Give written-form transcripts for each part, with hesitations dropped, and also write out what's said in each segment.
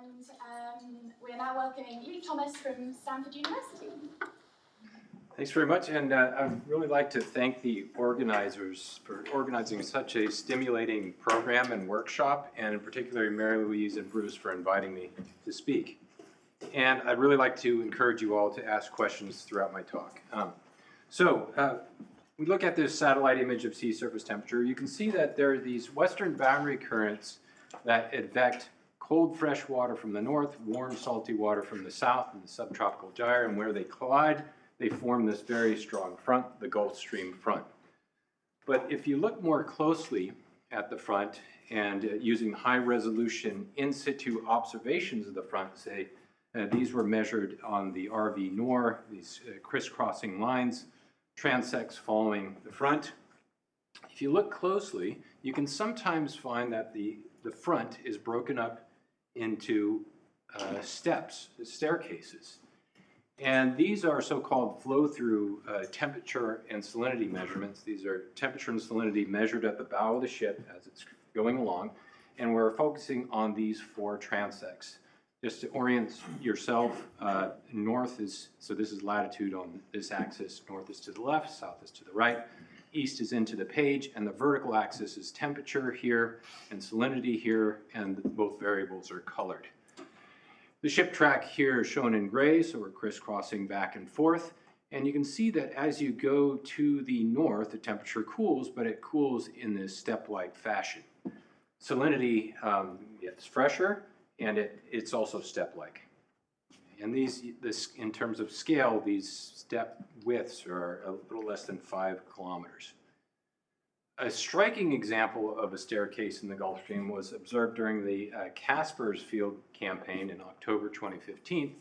and we're now welcoming Leif Thomas from Stanford University. Thanks very much, and I'd really like to thank the organizers for organizing such a stimulating program and workshop, and in particular Mary Louise and Bruce for inviting me to speak. And I'd really like to encourage you all to ask questions throughout my talk. We look at this satellite image of sea surface temperature. You can see that there are these western boundary currents that advect cold fresh water from the north, warm salty water from the south in the subtropical gyre, and where they collide, they form this very strong front, the Gulf Stream front. But if you look more closely at the front and using high resolution in situ observations of the front, say these were measured on the RV NOR, these crisscrossing lines, transects following the front. If you look closely, you can sometimes find that the front is broken up into steps, staircases. And these are so-called flow-through temperature and salinity measurements. These are temperature and salinity measured at the bow of the ship as it's going along. And we're focusing on these four transects. Just to orient yourself, north is, so this is latitude on this axis, north is to the left, south is to the right, east is into the page, and the vertical axis is temperature here and salinity here, and both variables are colored. The ship track here is shown in gray, so we're crisscrossing back and forth, and you can see that as you go to the north, the temperature cools, but it cools in this step-like fashion. Salinity gets fresher, and it's also step-like. And in terms of scale, these step widths are a little less than 5 kilometers. A striking example of a staircase in the Gulf Stream was observed during the Casper's field campaign in October 2015,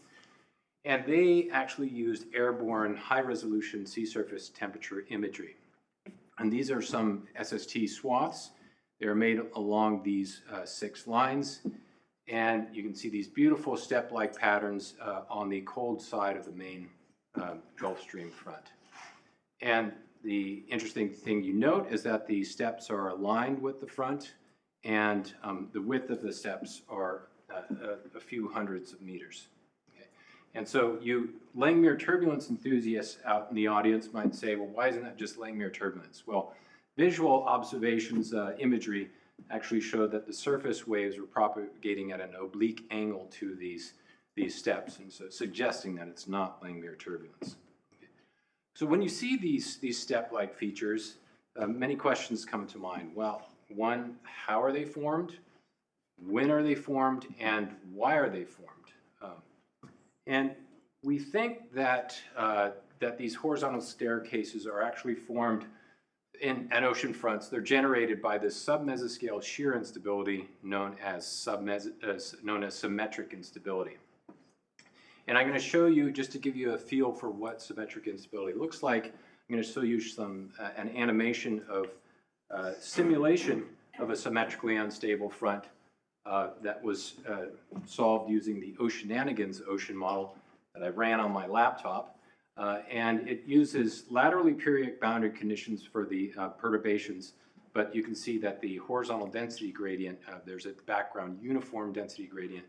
and they actually used airborne high-resolution sea surface temperature imagery. And these are some SST swaths. They're made along these 6 lines. And you can see these beautiful step-like patterns on the cold side of the main Gulf Stream front. And the interesting thing you note is that the steps are aligned with the front, and the width of the steps are a few hundreds of meters. Okay. And so you Langmuir turbulence enthusiasts out in the audience might say, well, why isn't that just Langmuir turbulence? Well, visual observations, imagery, actually showed that the surface waves were propagating at an oblique angle to these steps, and so suggesting that it's not Langmuir turbulence. Okay. So when you see these step-like features, many questions come to mind. Well, one, how are they formed? When are they formed? And why are they formed? And we think that these horizontal staircases are actually formed at ocean fronts. They're generated by this submesoscale shear instability known as symmetric instability. And I'm going to show you, just to give you a feel for what symmetric instability looks like, I'm going to show you an animation of simulation of a symmetrically unstable front that was solved using the Oceananigans ocean model that I ran on my laptop. And it uses laterally periodic boundary conditions for the perturbations, but you can see that the horizontal density gradient, there's a background uniform density gradient.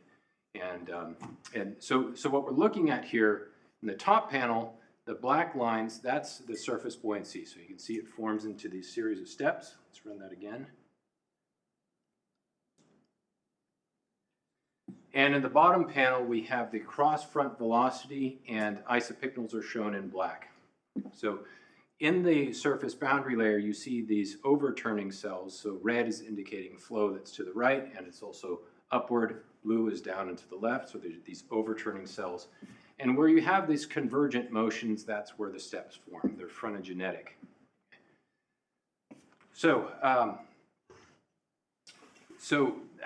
And so what we're looking at here in the top panel, the black lines, that's the surface buoyancy. So you can see it forms into these series of steps. Let's run that again. And in the bottom panel, we have the cross-front velocity, and isopycnals are shown in black. So in the surface boundary layer, you see these overturning cells. So red is indicating flow that's to the right, and it's also upward. Blue is down and to the left, so there's these overturning cells. And where you have these convergent motions, that's where the steps form. They're frontogenetic. So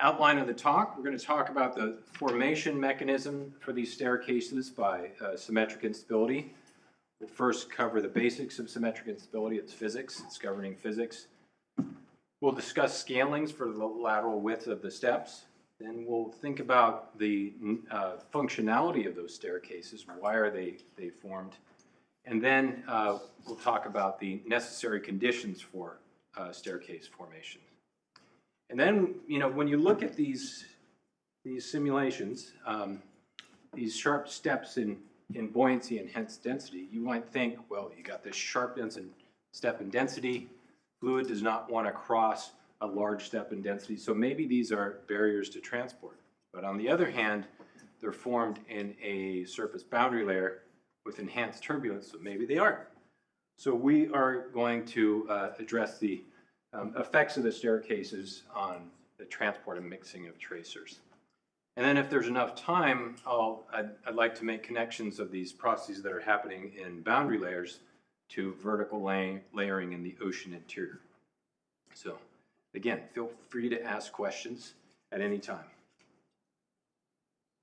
outline of the talk, we're going to talk about the formation mechanism for these staircases by symmetric instability. We'll first cover the basics of symmetric instability. It's physics. It's governing physics. We'll discuss scalings for the lateral width of the steps. Then we'll think about the functionality of those staircases. Why are they formed? And then we'll talk about the necessary conditions for staircase formation. And then, when you look at these these simulations, these sharp steps in buoyancy and hence density, you might think, well, you got this sharp step in density. Fluid does not want to cross a large step in density, so maybe these are barriers to transport. But on the other hand, they're formed in a surface boundary layer with enhanced turbulence, so maybe they aren't. So we are going to address the effects of the staircases on the transport and mixing of tracers. And then if there's enough time, I'd like to make connections of these processes that are happening in boundary layers to vertical layering in the ocean interior. So again, feel free to ask questions at any time.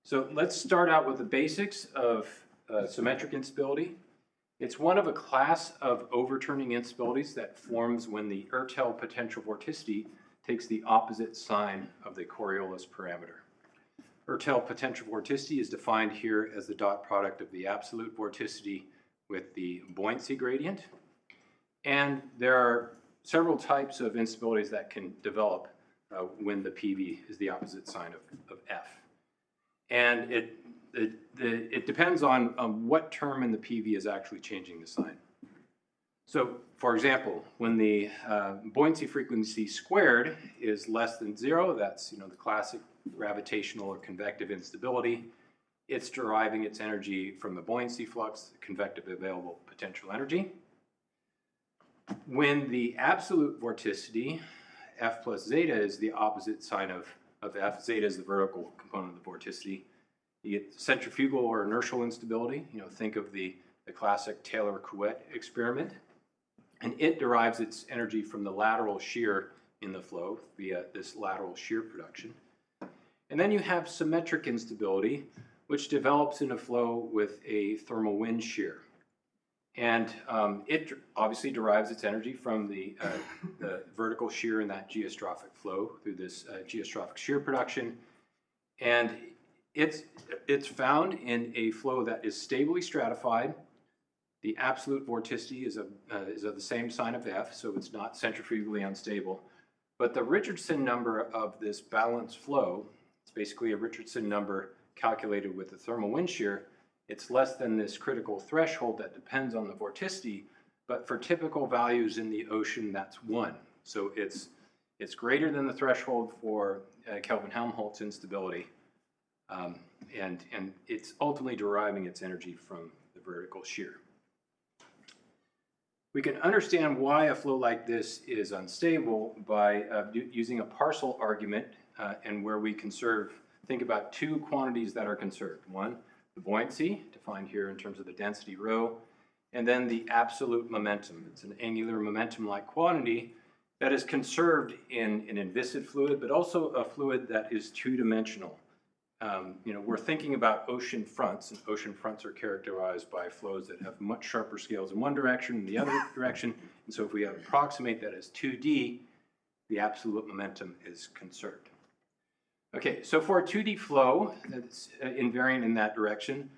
So let's start out with the basics of symmetric instability. It's one of a class of overturning instabilities that forms when the Ertel potential vorticity takes the opposite sign of the Coriolis parameter. Ertel potential vorticity is defined here as the dot product of the absolute vorticity with the buoyancy gradient. And there are several types of instabilities that can develop when the PV is the opposite sign of F. And it depends on what term in the PV is actually changing the sign. So, for example, when the buoyancy frequency squared is less than 0, that's the classic gravitational or convective instability. It's deriving its energy from the buoyancy flux, the convective available potential energy. When the absolute vorticity, F plus zeta, is the opposite sign of F, zeta is the vertical component of the vorticity, you get centrifugal or inertial instability. Think of the classic Taylor-Couette experiment. And it derives its energy from the lateral shear in the flow via this lateral shear production. And then you have symmetric instability, which develops in a flow with a thermal wind shear. And it obviously derives its energy from the vertical shear in that geostrophic flow through this geostrophic shear production. And it's found in a flow that is stably stratified. The absolute vorticity is of the same sign of F, so it's not centrifugally unstable. But the Richardson number of this balanced flow, it's basically a Richardson number calculated with the thermal wind shear. It's less than this critical threshold that depends on the vorticity, but for typical values in the ocean, that's 1. So it's greater than the threshold for Kelvin-Helmholtz instability, and it's ultimately deriving its energy from the vertical shear. We can understand why a flow like this is unstable by using a parcel argument and where we think about two quantities that are conserved. One, the buoyancy, defined here in terms of the density rho, and then the absolute momentum. It's an angular momentum-like quantity that is conserved in an inviscid fluid, but also a fluid that is two-dimensional. We're thinking about ocean fronts, and ocean fronts are characterized by flows that have much sharper scales in one direction than the other direction. And so if we approximate that as 2D, the absolute momentum is conserved. Okay, so for a 2D flow that's invariant in that direction,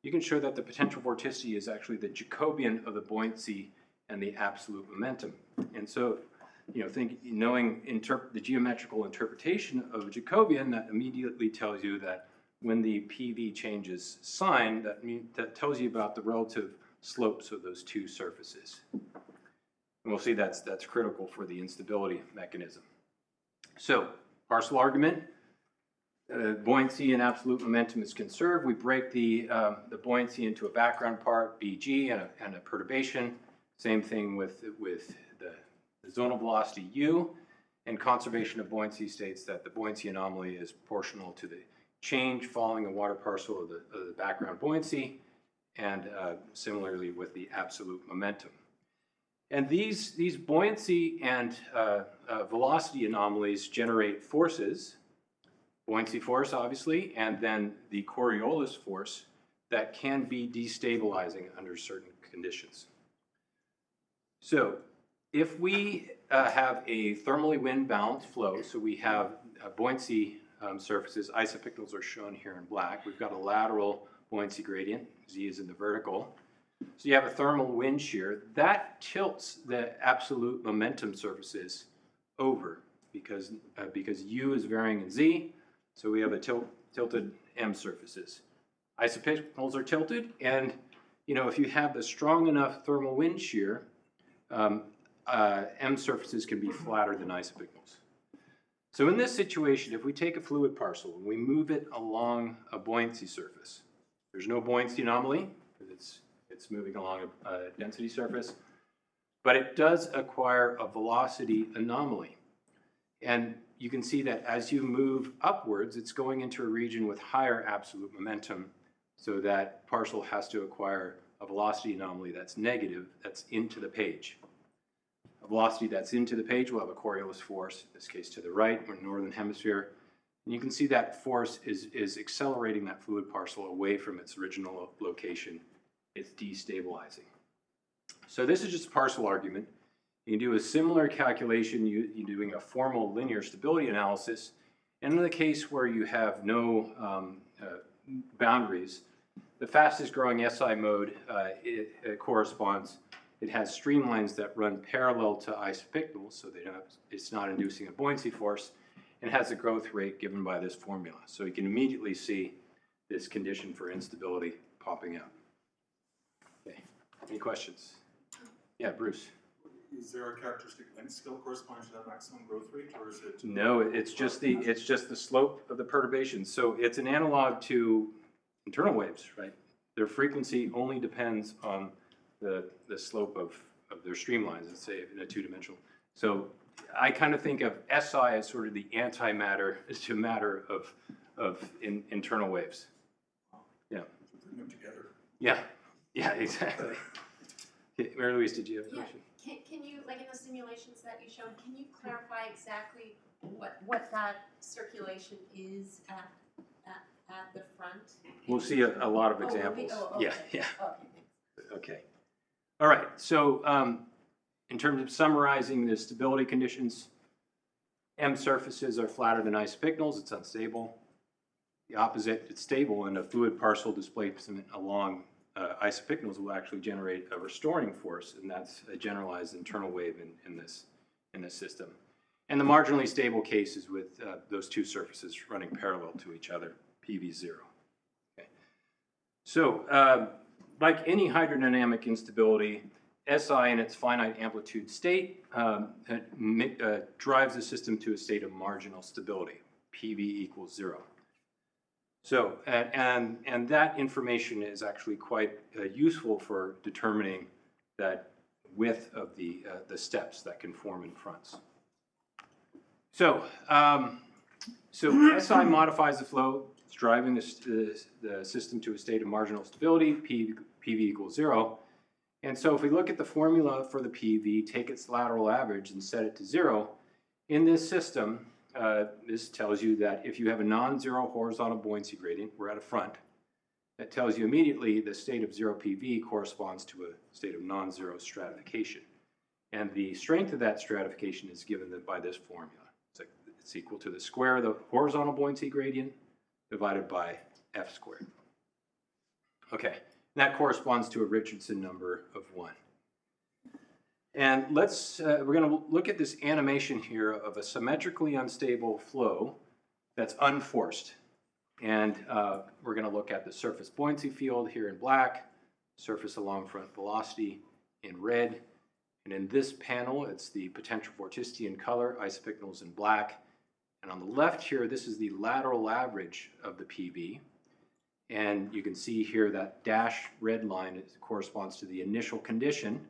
you can show that the potential vorticity is actually the Jacobian of the buoyancy and the absolute momentum. And so, knowing the geometrical interpretation of a Jacobian, that immediately tells you that when the PV changes sign, that tells you about the relative slopes of those two surfaces. And we'll see that's critical for the instability mechanism. So, parcel argument. Buoyancy and absolute momentum is conserved. We break the buoyancy into a background part, Bg, and a perturbation. Same thing with the zonal velocity u. And conservation of buoyancy states that the buoyancy anomaly is proportional to the change following a water parcel of the background buoyancy, and similarly with the absolute momentum. And these buoyancy and velocity anomalies generate forces. Buoyancy force, obviously, and then the Coriolis force that can be destabilizing under certain conditions. So, if we have a thermally wind-balanced flow, so we have buoyancy surfaces, isopycnals are shown here in black. We've got a lateral buoyancy gradient, Z is in the vertical. So you have a thermal wind shear. That tilts the absolute momentum surfaces over because U is varying in Z. So we have a tilted M surfaces. Isopickles are tilted, and if you have the strong enough thermal wind shear, M surfaces can be flatter than isopickles. So in this situation, if we take a fluid parcel and we move it along a buoyancy surface, there's no buoyancy anomaly because it's moving along a density surface, but it does acquire a velocity anomaly. And you can see that as you move upwards, it's going into a region with higher absolute momentum, so that parcel has to acquire a velocity anomaly that's negative, that's into the page. A velocity that's into the page will have a Coriolis force, in this case to the right, or northern hemisphere. And you can see that force is accelerating that fluid parcel away from its original location. It's destabilizing. So this is just a parcel argument. You can do a similar calculation you're doing a formal linear stability analysis. And in the case where you have no boundaries, the fastest growing SI mode it corresponds. It has streamlines that run parallel to isopickles, so it's not inducing a buoyancy force, and has a growth rate given by this formula. So you can immediately see this condition for instability popping out. Okay, any questions? Yeah, Bruce. Is there a characteristic length scale corresponding to that maximum growth rate, or is it? No, it's just the slope of the perturbation. So it's an analog to internal waves, right? Their frequency only depends on the slope of their streamlines, let's say in a two-dimensional. So I kind of think of SI as sort of the antimatter to matter of internal waves. Yeah. Bring them together. Yeah, exactly. Mary Louise, did you have a question? Can you, like in the simulations that you showed, can you clarify exactly what that circulation is at the front? We'll see a lot of examples. Okay. Yeah. Okay. Okay. All right. So in terms of summarizing the stability conditions, M surfaces are flatter than isopickles. It's unstable. The opposite, it's stable, and a fluid parcel displacement along isopickles will actually generate a restoring force, and that's a generalized internal wave in this system. And the marginally stable case is with those two surfaces running parallel to each other, PV0. Okay. So like any hydrodynamic instability, SI in its finite amplitude state drives the system to a state of marginal stability, PV equals 0. So, and that information is actually quite useful for determining that width of the steps that can form in fronts. So, SI modifies the flow. It's driving the system to a state of marginal stability, PV equals 0. And so if we look at the formula for the PV, take its lateral average and set it to 0, in this system, this tells you that if you have a non-zero horizontal buoyancy gradient, we're at a front, that tells you immediately the state of 0 PV corresponds to a state of non-zero stratification. And the strength of that stratification is given by this formula. It's equal to the square of the horizontal buoyancy gradient divided by F squared. Okay, and that corresponds to a Richardson number of 1. And we're going to look at this animation here of a symmetrically unstable flow that's unforced. And we're going to look at the surface buoyancy field here in black, surface along front velocity in red. And in this panel, it's the potential vorticity in color, isopickles in black. And on the left here, this is the lateral average of the PV. And you can see here that dashed red line corresponds to the initial condition,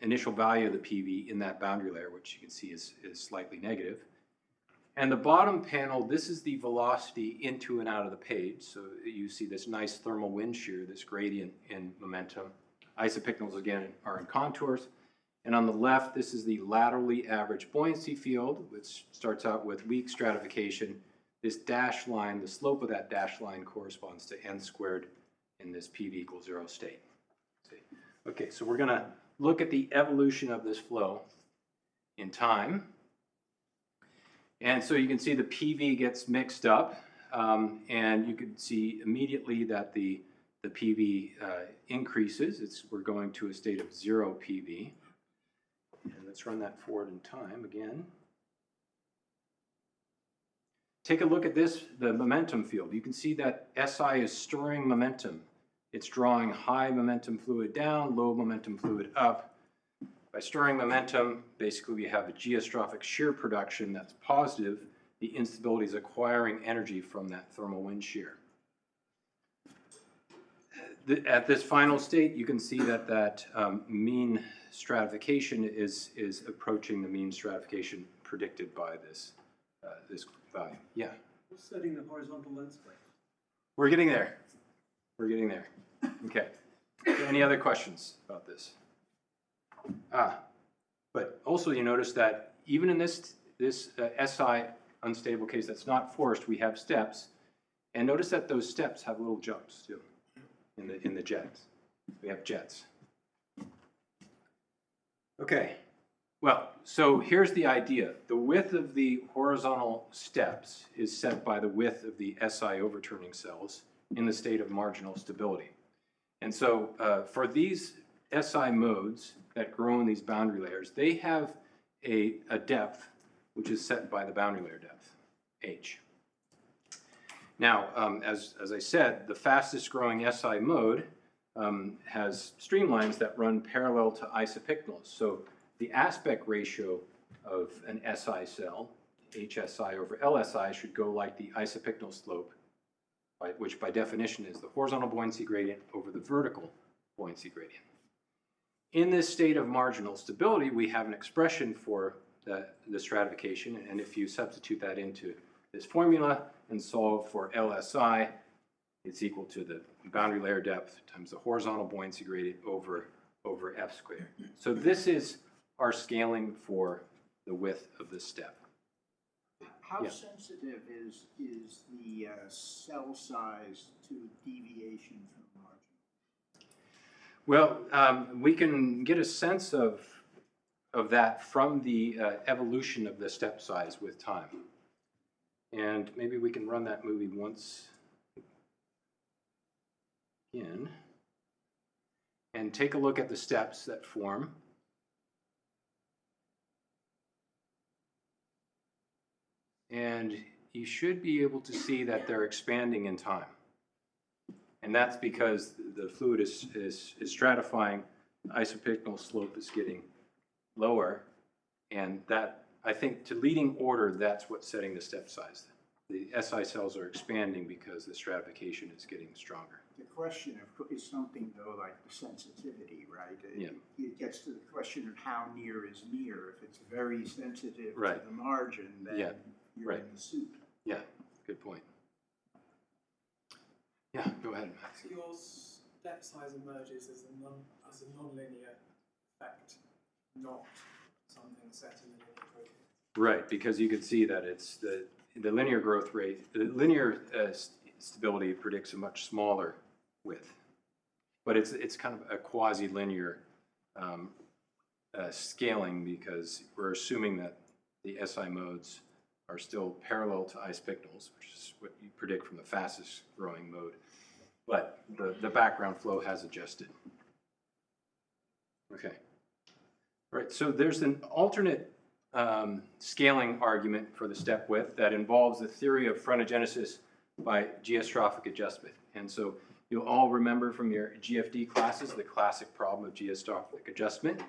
initial value of the PV in that boundary layer, which you can see is slightly negative. And the bottom panel, this is the velocity into and out of the page. So you see this nice thermal wind shear, this gradient in momentum. Isopickles, again, are in contours. And on the left, this is the laterally average buoyancy field, which starts out with weak stratification. This dashed line, the slope of that dashed line corresponds to n squared in this PV equals 0 state. Okay, so we're going to look at the evolution of this flow in time. And so you can see the PV gets mixed up, and you can see immediately that the PV increases. We're going to a state of 0 PV. And let's run that forward in time again. take a look at this, the momentum field. You can see that SI is storing momentum. It's drawing high momentum fluid down, low momentum fluid up. By storing momentum, basically we have a geostrophic shear production that's positive. The instability is acquiring energy from that thermal wind shear. At this final state, you can see that mean stratification is approaching the mean stratification predicted by this value. Yeah? What's setting the horizontal lens plane? We're getting there. We're getting there. Okay. Any other questions about this? But also you notice that even in this SI unstable case that's not forced, we have steps. And notice that those steps have little jumps too in the jets. We have jets. Okay. Well, so here's the idea. The width of the horizontal steps is set by the width of the SI overturning cells in the state of marginal stability. And so for these SI modes that grow in these boundary layers, they have a depth which is set by the boundary layer depth, h. Now, as I said, the fastest growing SI mode has streamlines that run parallel to isopycnals. So the aspect ratio of an SI cell, HSI over LSI, should go like the isopycnal slope, which by definition is the horizontal buoyancy gradient over the vertical buoyancy gradient. In this state of marginal stability, we have an expression for the stratification, and if you substitute that into this formula and solve for LSI, it's equal to the boundary layer depth times the horizontal buoyancy gradient over F squared. So this is our scaling for the width of this step. How Yeah. sensitive is the cell size to deviation from margin? Well, we can get a sense of that from the evolution of the step size with time. And maybe we can run that movie once again and take a look at the steps that form. And you should be able to see that they're expanding in time. And that's because the fluid is stratifying, isopycnal slope is getting lower, and that, I think, to leading order, that's what's setting the step size. The SI cells are expanding because the stratification is getting stronger. The question is something, though, like the sensitivity, right? Yeah. It gets to the question of how near is near. If it's very sensitive Right. to the margin, then Yeah. you're Right. in the soup. Yeah, good point. Yeah, go ahead, Max. So your step size emerges as a non-linear effect, not something set in the linear growth. Right, because you can see that it's the linear growth rate, the linear stability predicts a much smaller width. But it's kind of a quasi-linear scaling because we're assuming that the SI modes are still parallel to isopycnals, which is what you predict from the fastest growing mode. But the background flow has adjusted. Okay. All right, so there's an alternate scaling argument for the step width that involves the theory of frontogenesis by geostrophic adjustment. And so you'll all remember from your GFD classes the classic problem of geostrophic adjustment.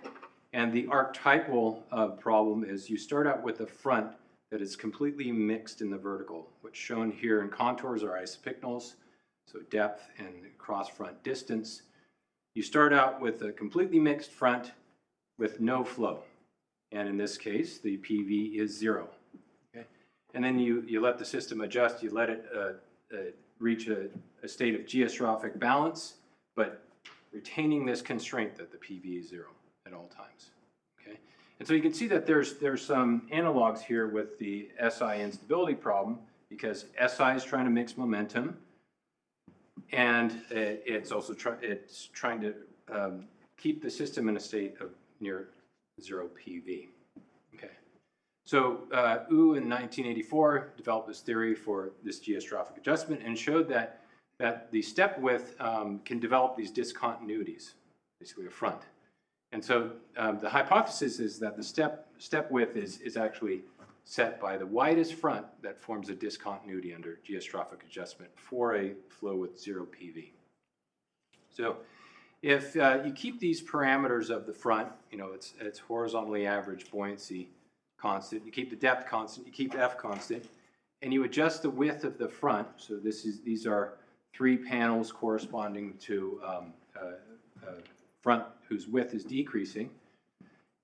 And the archetypal problem is you start out with a front that is completely mixed in the vertical. What's shown here in contours are isopycnals, so depth and cross-front distance. You start out with a completely mixed front with no flow. And in this case, the PV is 0. Okay? And then you let the system adjust, you let it reach a state of geostrophic balance, but retaining this constraint that the PV is 0 at all times. Okay? And so you can see that there's some analogs here with the SI instability problem, because SI is trying to mix momentum, and it's also trying to keep the system in a state of near 0 PV. Okay, so Wu in 1984 developed this theory for this geostrophic adjustment and showed that the step width can develop these discontinuities, basically a front. And so the hypothesis is that the step width is actually set by the widest front that forms a discontinuity under geostrophic adjustment for a flow with 0 PV. So if you keep these parameters of the front, you know, it's horizontally average buoyancy constant, you keep the depth constant, you keep F constant, and you adjust the width of the front. So these are 3 panels corresponding to front whose width is decreasing.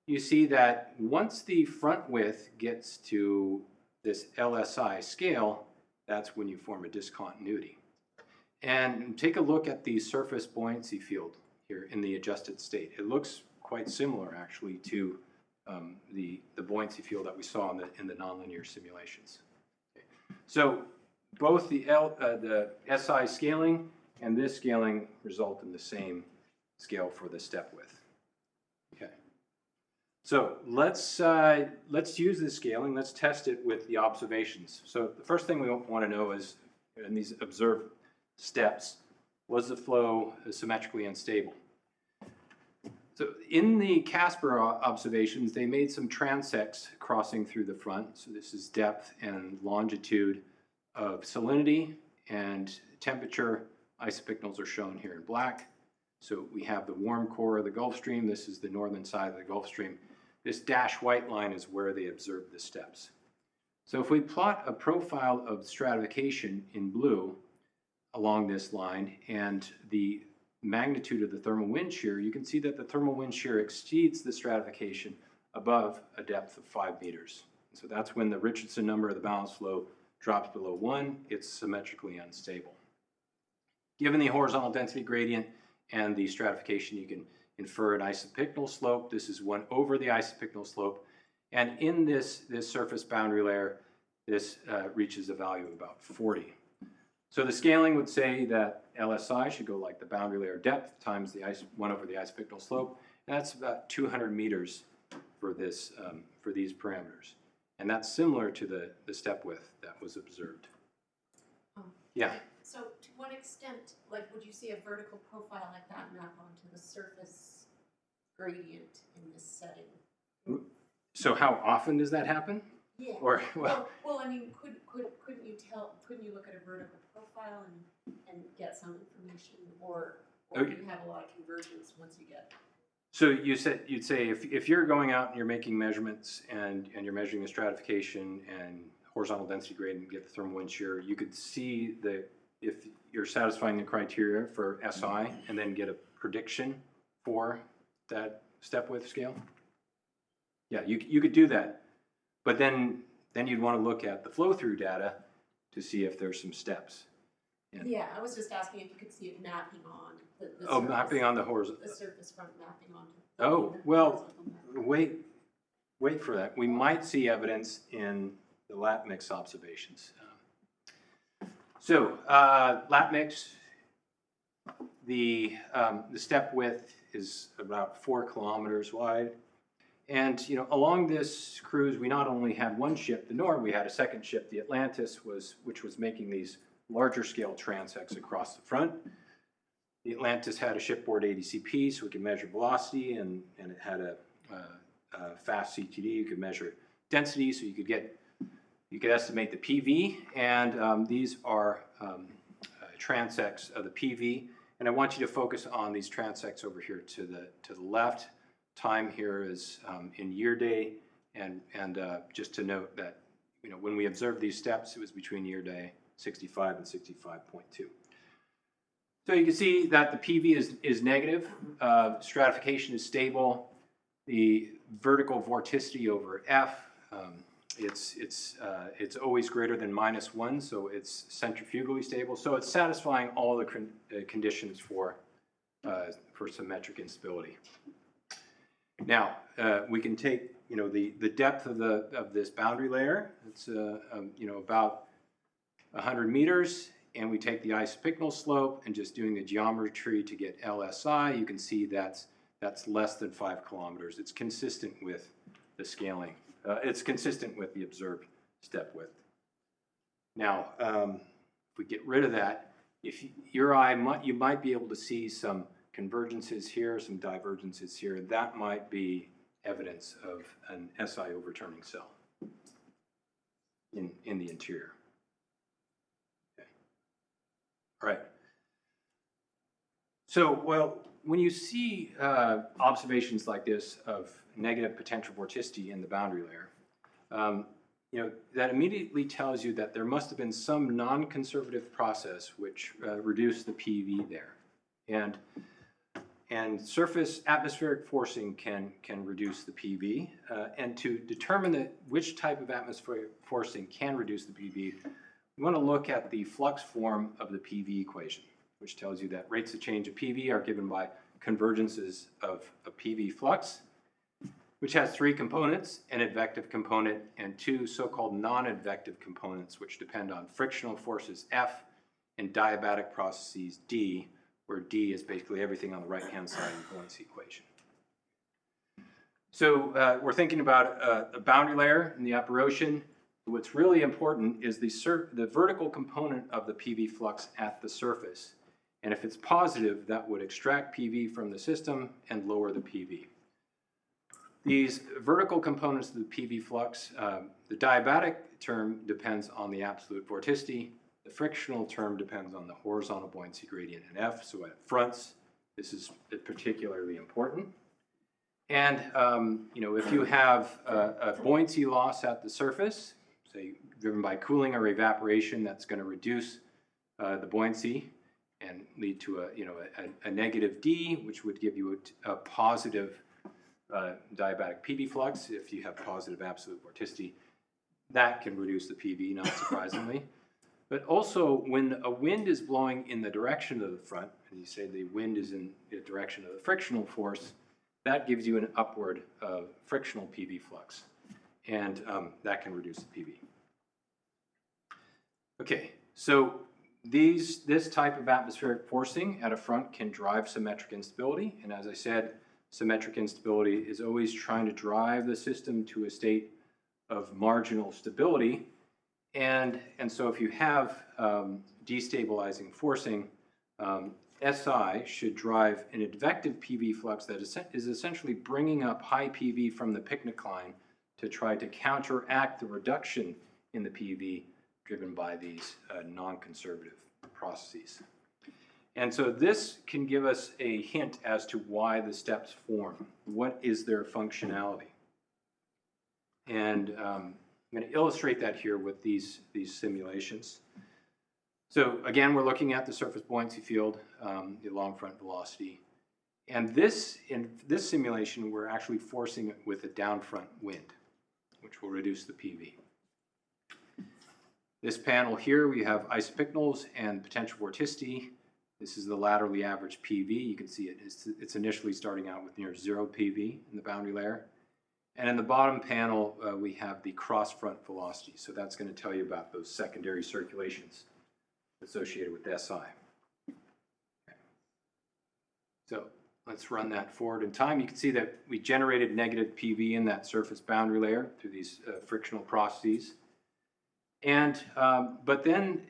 You see that once the front width gets to this LSI scale, that's when you form a discontinuity. And take a look at the surface buoyancy field here in the adjusted state. It looks quite similar actually to the buoyancy field that we saw in the nonlinear simulations. Okay. So both the SI scaling and this scaling result in the same scale for the step width. Okay. So let's use this scaling. Let's test it with the observations. So the first thing we want to know is, in these observed steps, was the flow symmetrically unstable? So in the Casper observations, they made some transects crossing through the front. So this is depth and longitude of salinity, and temperature isopycnals are shown here in black. So we have the warm core of the Gulf Stream. This is the northern side of the Gulf Stream. This dashed white line is where they observed the steps. So if we plot a profile of stratification in blue along this line and the magnitude of the thermal wind shear, you can see that the thermal wind shear exceeds the stratification above a depth of 5 meters. So that's when the Richardson number of the balanced flow drops below 1, it's symmetrically unstable. Given the horizontal density gradient and the stratification, you can infer an isopycnal slope. This is 1 over the isopycnal slope. And in this surface boundary layer, this reaches a value of about 40. So the scaling would say that LSI should go like the boundary layer depth times the 1 over the isopycnal slope, and that's about 200 meters for this for these parameters, and that's similar to the step width that was observed. Yeah. So to what extent, like, would you see a vertical profile like that map onto the surface gradient in this setting? So how often does that happen? Yeah. Or well, I mean, couldn't you look at a vertical profile and get some information, or do you have a lot of convergence once you get? So you'd say if you're going out and you're making measurements and you're measuring the stratification and horizontal density gradient and get the thermal wind shear, you could see if you're satisfying the criteria for SI and then get a prediction for that step width scale. Yeah, you could do that. But then you'd want to look at the flow-through data to see if there's some steps. Yeah, I was just asking if you could see it mapping on the Oh, surface, mapping on the horizontal. the surface front mapping onto. Oh, well, wait for that. We might see evidence in the lat mix observations. So lat mix, the step width is about 4 kilometers wide. And along this cruise, we not only had one ship, the Nord, we had a second ship, the Atlantis, which was making these larger scale transects across the front. The Atlantis had a shipboard ADCP, so we could measure velocity, and it had a fast CTD. You could measure density, so you could estimate the PV, and these are transects of the PV. And I want you to focus on these transects over here to the left. Time here is in year day, and just to note that when we observed these steps, it was between year day 65 and 65.2. So you can see that the PV is negative, stratification is stable, the vertical vorticity over F, it's always greater than -1, so it's centrifugally stable. So it's satisfying all the conditions for symmetric instability. Now we can take the depth of this boundary layer. It's about 100 meters, and we take the isopycnal slope and just doing the geometry to get LSI. You can see that's less than 5 kilometers. It's consistent with the scaling. It's consistent with the observed step width. Now, if we get rid of that, you might be able to see some convergences here, some divergences here. That might be evidence of an SI overturning cell. in the interior. Okay. All right. So, well, when you see observations like this of negative potential vorticity in the boundary layer, that immediately tells you that there must have been some non-conservative process which reduced the PV there. And surface atmospheric forcing can reduce the PV. And to determine which type of atmospheric forcing can reduce the PV, we want to look at the flux form of the PV equation, which tells you that rates of change of PV are given by convergences of a PV flux, which has three components, an advective component and two so-called non-advective components, which depend on frictional forces F and diabatic processes D, where D is basically everything on the right-hand side of the buoyancy equation. So we're thinking about a boundary layer in the upper ocean. What's really important is the vertical component of the PV flux at the surface. And if it's positive, that would extract PV from the system and lower the PV. These vertical components of the PV flux, the diabatic term depends on the absolute vorticity. The frictional term depends on the horizontal buoyancy gradient in F. So at fronts, this is particularly important. And if you have a buoyancy loss at the surface, say driven by cooling or evaporation, that's going to reduce the buoyancy and lead to a negative D, which would give you a positive diabatic PV flux. If you have positive absolute vorticity, that can reduce the PV, not surprisingly. But also, when a wind is blowing in the direction of the front, and you say the wind is in the direction of the frictional force, that gives you an upward frictional PV flux, and that can reduce the PV. Okay, so this type of atmospheric forcing at a front can drive symmetric instability, and as I said, symmetric instability is always trying to drive the system to a state of marginal stability. And so if you have destabilizing forcing, SI should drive an advective PV flux that is essentially bringing up high PV from the picnic line to try to counteract the reduction in the PV driven by these non-conservative processes. And so this can give us a hint as to why the steps form. What is their functionality? And I'm going to illustrate that here with these simulations. So again, we're looking at the surface buoyancy field, the long front velocity. And in this simulation, we're actually forcing it with a down front wind, which will reduce the PV. This panel here, we have isopycnals and potential vorticity. This is the laterally average PV. You can see it's initially starting out with near zero PV in the boundary layer. And in the bottom panel, we have the cross-front velocity. So that's going to tell you about those secondary circulations associated with SI. Okay. So let's run that forward in time. You can see that we generated negative PV in that surface boundary layer through these frictional processes. And but then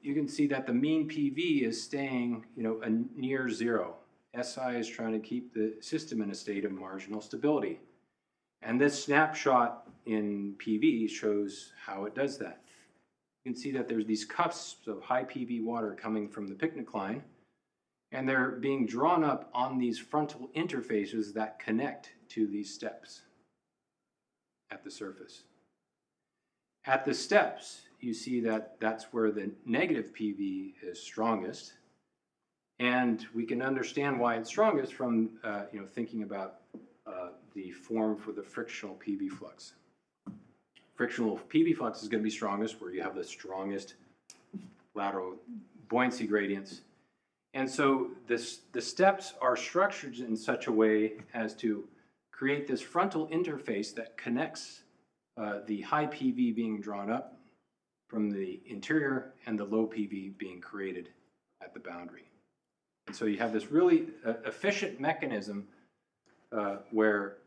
you can see that the mean PV is staying, near zero. SI is trying to keep the system in a state of marginal stability. And this snapshot in PV shows how it does that. You can see that there's these cusps of high PV water coming from the picnic line, and they're being drawn up on these frontal interfaces that connect to these steps at the surface. At the steps, you see that that's where the negative PV is strongest. And we can understand why it's strongest from thinking about the form for the frictional PV flux. Frictional PV flux is going to be strongest where you have the strongest lateral buoyancy gradients. And so the steps are structured in such a way as to create this frontal interface that connects the high PV being drawn up from the interior and the low PV being created at the boundary. And so you have this really efficient mechanism where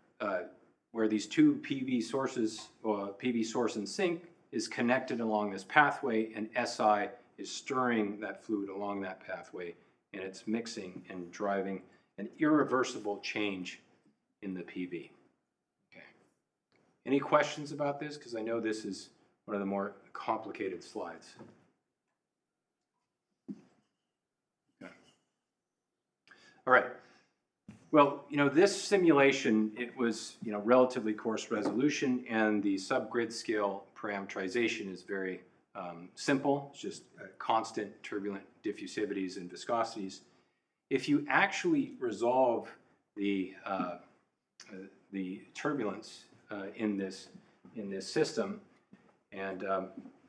these two PV sources, PV source and sink, is connected along this pathway, and SI is stirring that fluid along that pathway, and it's mixing and driving an irreversible change in the PV. Okay. Any questions about this? Because I know this is one of the more complicated slides. Okay. All right. Well, this simulation, it was, relatively coarse resolution, and the subgrid scale parameterization is very simple. It's just constant turbulent diffusivities and viscosities. If you actually resolve the turbulence in this system, and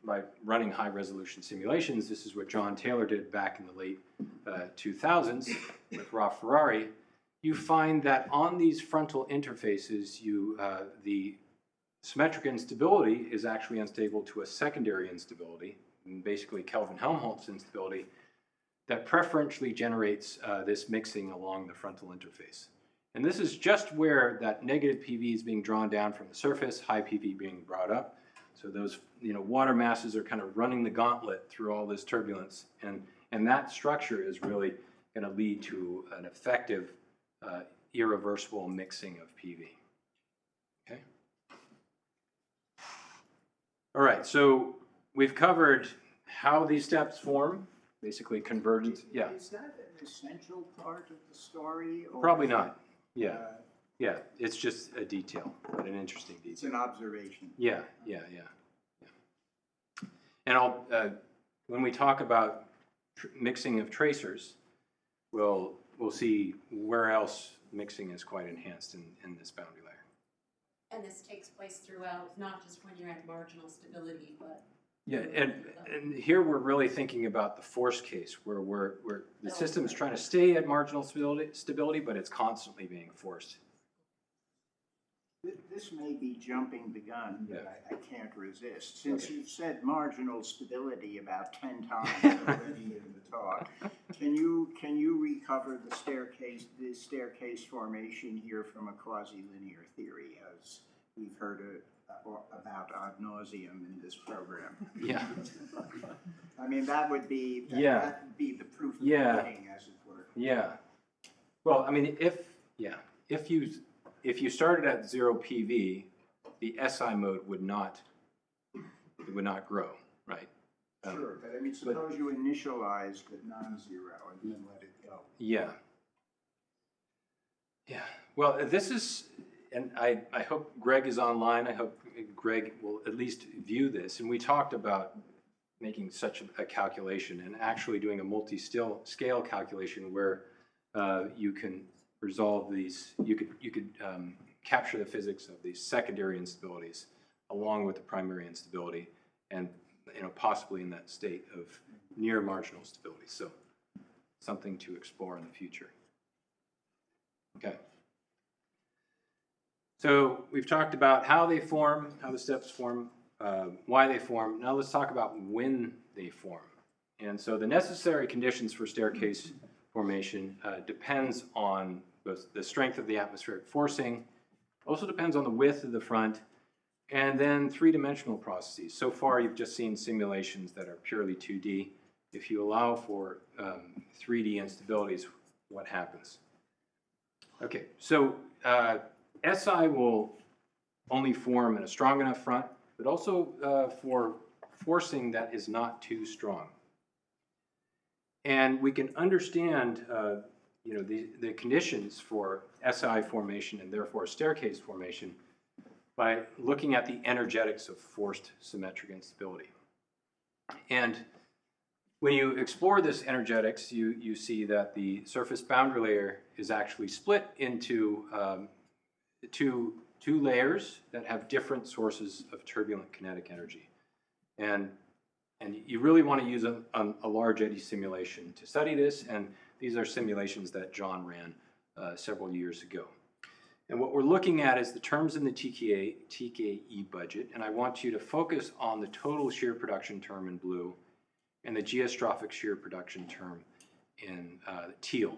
by running high resolution simulations, this is what John Taylor did back in the late 2000s with Prof. Ferrari. You find that on these frontal interfaces, the symmetric instability is actually unstable to a secondary instability, and basically Kelvin-Helmholtz instability, that preferentially generates this mixing along the frontal interface. And this is just where that negative PV is being drawn down from the surface, high PV being brought up. So those water masses are kind of running the gauntlet through all this turbulence, and that structure is really going to lead to an effective irreversible mixing of PV. Okay. All right, so we've covered how these steps form, basically convergence. Yeah. Is that an essential part of the story? Or Probably not. Yeah. Yeah, it's just a detail, but an interesting detail. It's an observation. Yeah. And I'll, when we talk about mixing of tracers, we'll see where else mixing is quite enhanced in this boundary layer. And this takes place throughout, not just when you're at marginal stability, but... Yeah, and here we're really thinking about the force case, where the system is trying to stay at marginal stability, but it's constantly being forced. This may be jumping the gun, but I can't resist. Since you've said marginal stability about 10 times already in the talk, can you recover the staircase formation here from a quasi-linear theory, as we've heard about ad nauseum in this program? Yeah. I mean, that would be that would be the proof of the pudding, as it were. Yeah. Well, I mean, if you started at 0 PV, the SI mode would not grow, right? Sure, but I mean, suppose you initialized at non-zero and then let it go. Yeah. Yeah. Well, this is, and I hope Greg is online. I hope Greg will at least view this. And we talked about making such a calculation and actually doing a multi-scale calculation where you can resolve these, you could capture the physics of these secondary instabilities along with the primary instability, and possibly in that state of near marginal stability. So something to explore in the future. Okay. So we've talked about how they form, how the steps form, why they form. Now let's talk about when they form. And so the necessary conditions for staircase formation depends on both the strength of the atmospheric forcing, also depends on the width of the front, and then three-dimensional processes. So far you've just seen simulations that are purely 2D. If you allow for 3D instabilities, what happens? Okay, so SI will only form in a strong enough front, but also for forcing that is not too strong. And we can understand the conditions for SI formation and therefore staircase formation by looking at the energetics of forced symmetric instability. And when you explore this energetics, you see that the surface boundary layer is actually split into two layers that have different sources of turbulent kinetic energy. And you really want to use a large eddy simulation to study this, and these are simulations that John ran several years ago. And what we're looking at is the terms in the TKE budget, and I want you to focus on the total shear production term in blue and the geostrophic shear production term in teal.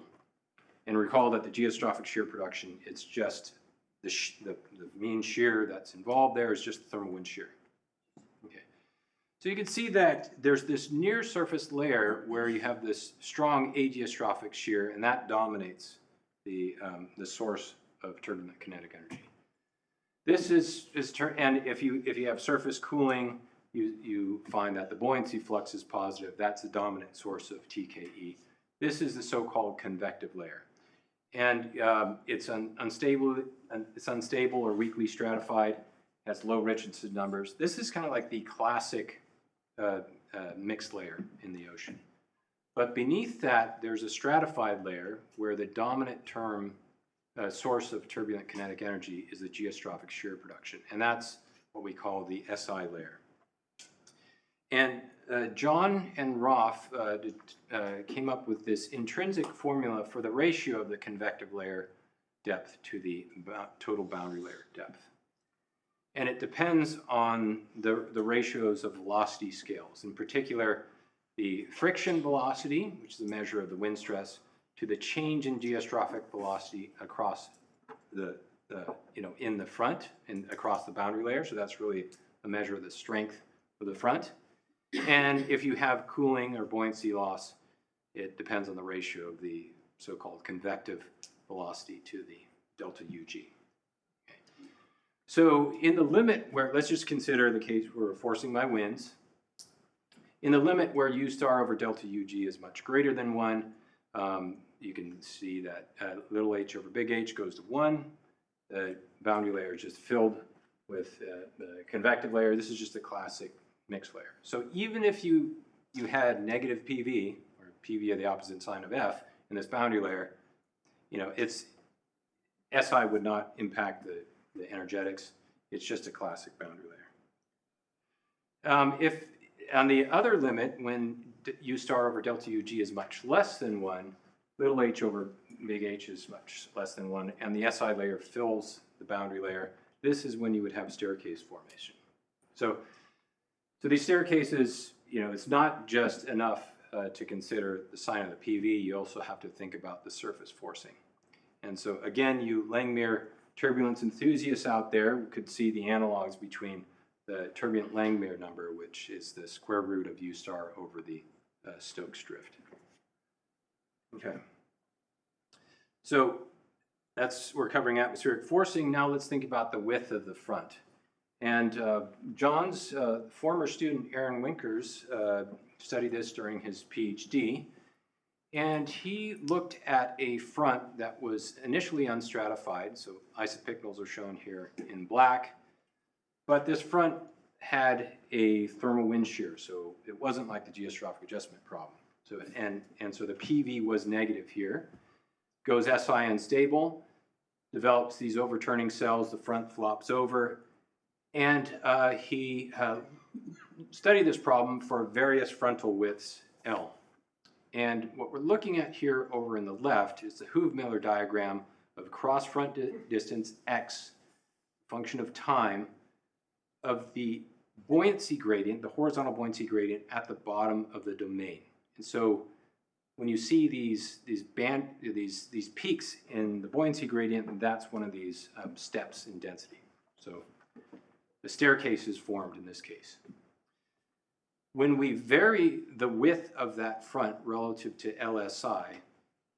And recall that the geostrophic shear production, it's just the mean shear that's involved there is just the thermal wind shear. Okay. So you can see that there's this near surface layer where you have this strong ageostrophic shear, and that dominates the source of turbulent kinetic energy. This is and if you have surface cooling, you find that the buoyancy flux is positive. That's the dominant source of TKE. This is the so-called convective layer, and it's unstable or weakly stratified. Has low Richardson numbers. This is kind of like the classic mixed layer in the ocean. But beneath that, there's a stratified layer where the dominant source of turbulent kinetic energy is the geostrophic shear production, and that's what we call the SI layer. And John and Prof came up with this intrinsic formula for the ratio of the convective layer depth to the total boundary layer depth. And it depends on the ratios of velocity scales, in particular the friction velocity, which is a measure of the wind stress, to the change in geostrophic velocity across in the front and across the boundary layer. So that's really a measure of the strength of the front. And if you have cooling or buoyancy loss, it depends on the ratio of the so-called convective velocity to the delta UG. So in the limit where, let's just consider the case where we're forcing by winds. In the limit where U star over delta UG is much greater than 1, you can see that little h over big H goes to 1. The boundary layer is just filled with the convective layer. This is just a classic mixed layer. So even if you had negative PV, or PV of the opposite sign of F, in this boundary layer, SI would not impact the energetics. It's just a classic boundary layer. If on the other limit, when U star over delta UG is much less than 1, little h over big H is much less than 1, and the SI layer fills the boundary layer, this is when you would have staircase formation. So these staircases, it's not just enough to consider the sign of the PV, you also have to think about the surface forcing. And so again, you Langmuir turbulence enthusiasts out there could see the analogs between the turbulent Langmuir number, which is the square root of U star over the Stokes drift. Okay. So we're covering atmospheric forcing. Now let's think about the width of the front. And John's former student, Aaron Winkers, studied this during his PhD. And he looked at a front that was initially unstratified, so isopycnals are shown here in black. But this front had a thermal wind shear, so it wasn't like the geostrophic adjustment problem. So so the PV was negative here. Goes SI unstable, develops these overturning cells, the front flops over, and he studied this problem for various frontal widths L. And what we're looking at here over in the left is the Hoover-Miller diagram of cross-front distance x, function of time, of the buoyancy gradient, the horizontal buoyancy gradient at the bottom of the domain. And so when you see these peaks in the buoyancy gradient, that's one of these steps in density. So the staircase is formed in this case. When we vary the width of that front relative to LSI,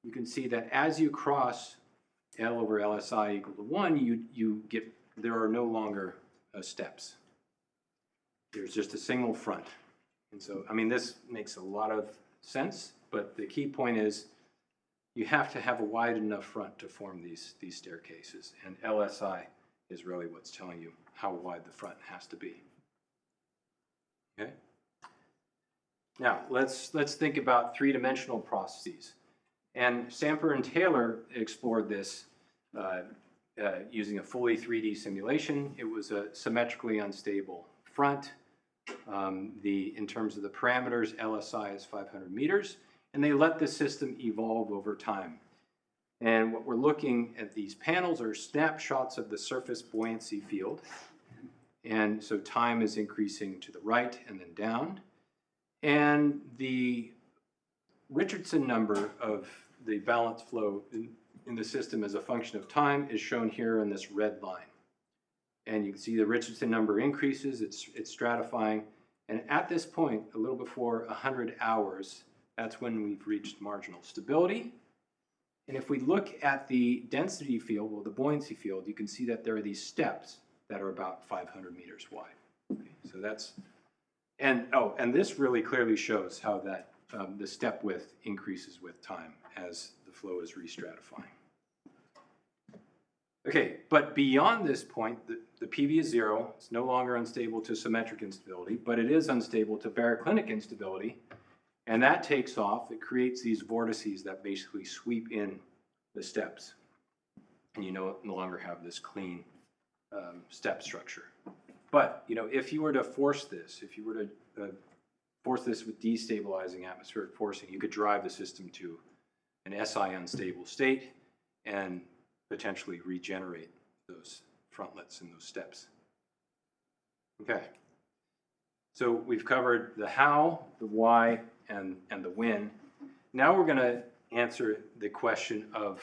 you can see that as you cross L over LSI equal to 1, there are no longer steps. There's just a single front. And so, this makes a lot of sense, but the key point is you have to have a wide enough front to form these staircases, and LSI is really what's telling you how wide the front has to be. Okay? Now, let's think about three-dimensional processes. And Samper and Taylor explored this using a fully 3D simulation. It was a symmetrically unstable front. In terms of the parameters, LSI is 500 meters, and they let the system evolve over time. And what we're looking at, these panels are snapshots of the surface buoyancy field. And so time is increasing to the right and then down. And the Richardson number of the balance flow in the system as a function of time is shown here in this red line. And you can see the Richardson number increases, it's stratifying. And at this point, a little before 100 hours, that's when we've reached marginal stability. And if we look at the density field, well, the buoyancy field, you can see that there are these steps that are about 500 meters wide. Okay, so that's, and this really clearly shows how that the step width increases with time as the flow is restratifying. Okay, but beyond this point, the PV is 0. It's no longer unstable to symmetric instability, but it is unstable to baroclinic instability. And that takes off. It creates these vortices that basically sweep in the steps. And you no longer have this clean step structure. But, if you were to force this, if you were to force this with destabilizing atmospheric forcing, you could drive the system to an SI unstable state and potentially regenerate those frontlets and those steps. Okay. So we've covered the how, the why, and the when. Now we're going to answer the question of,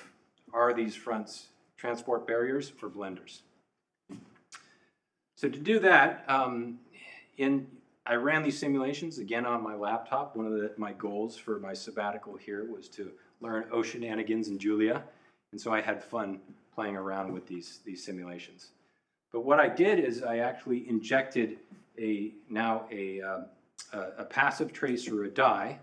are these fronts transport barriers or blenders? So to do that, I ran these simulations again on my laptop. One of my goals for my sabbatical here was to learn Oceananigans and Julia, and so I had fun playing around with these simulations. But what I did is I actually injected a passive tracer, a dye,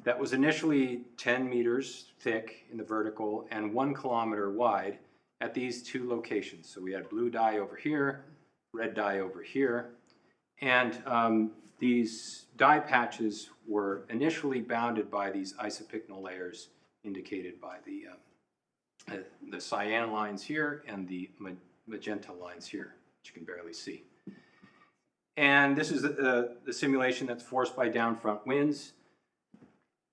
that was initially 10 meters thick in the vertical and 1 kilometer wide at these 2 locations. So we had blue dye over here, red dye over here, and these dye patches were initially bounded by these isopycnal layers indicated by the cyan lines here and the magenta lines here, which you can barely see. And this is the simulation that's forced by downfront winds.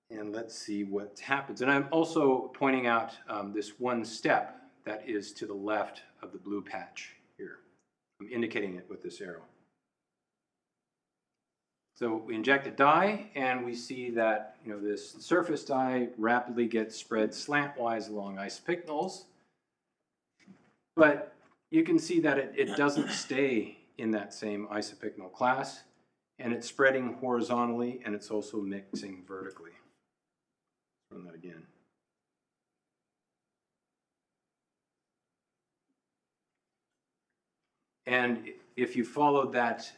And let's see what happens. And I'm also pointing out this one step that is to the left of the blue patch here. I'm indicating it with this arrow. So we inject a dye, and we see that this surface dye rapidly gets spread slantwise along isopycnals. But you can see that it doesn't stay in that same isopycnal class, and it's spreading horizontally, and it's also mixing vertically. Run that again. And if you followed that